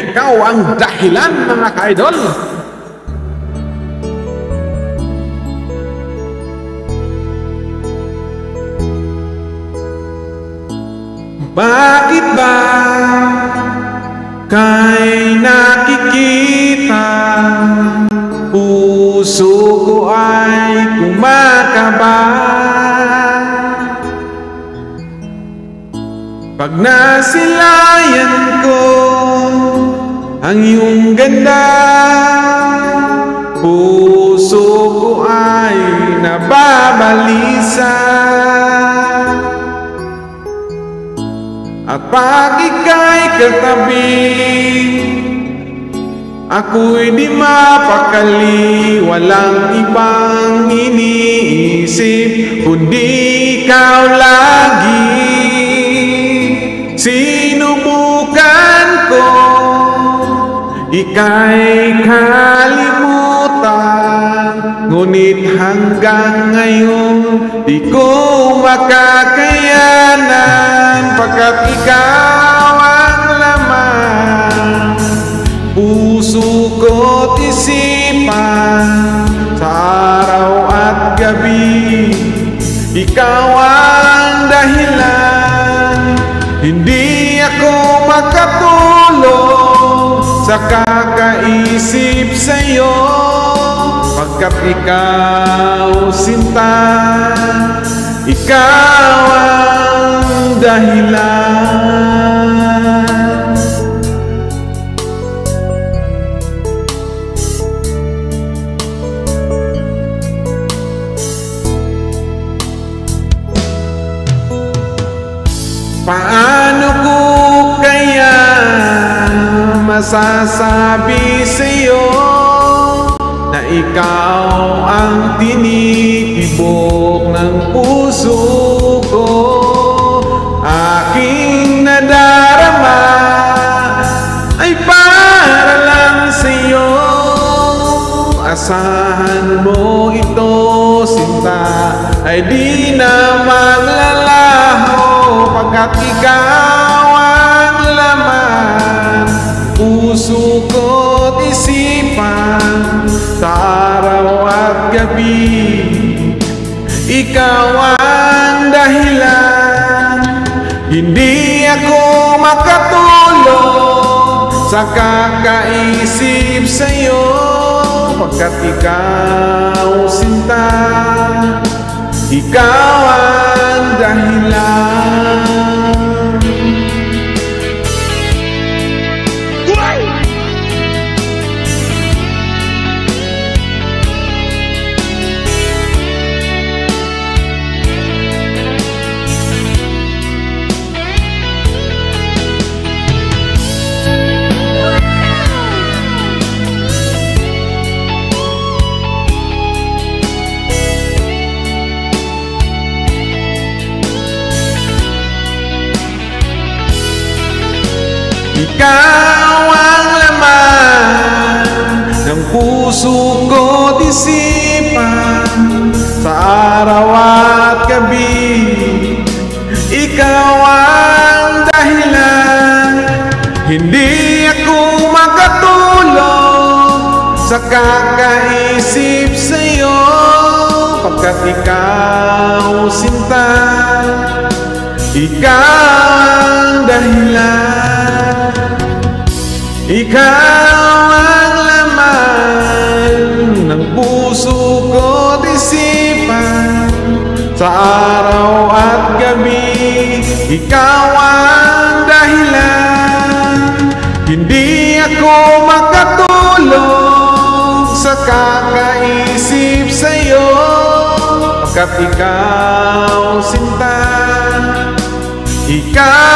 ikaw ang dahilan, mga ka-idol. Bakit ba kay nakikita puso ko ay kumakaba pag nasilayan ko ang iyong ganda? Puso ko ay nababalisa at pag ika'y katabi, ako'y di mapakali. Walang ibang iniisip kundi ikaw lagi. Sinubukan ko ika'y kalimutan, ngunit hanggang ngayon di ko makakayanan, pagkat ikaw ang laman puso ko't isipan. Sa araw at gabi ikaw ang dahilan. Hindi ako makatulog sa kakaisip sa'yo, pagkat ikaw sinta, ikaw ang dahilan. Paano ko kaya masasabi sa'yo na ikaw ang tinitibok ng puso ko? Aking nadarama ay para lang sa'yo. Asahan mo ito, sinta, ay di na maglalaho, pagkat ikaw ang laman puso ko't isipan. Sa araw at gabi ikaw ang dahilan. Hindi ako makatulog sa kakaisip sa'yo, pagkat ikaw sinta, ikaw ang dahilan. Ikaw ang laman ng puso ko't isipan. Sa araw at gabi ikaw ang dahilan. Hindi ako makatulog sa kakaisip sa'yo, pagkat ikaw sinta, ikaw ang dahilan. Ikaw ang laman ng puso ko't isipan. Sa araw at gabi ikaw ang dahilan. Hindi ako makatulog sa kakaisip sa'yo, pagkat ikaw sinta, ikaw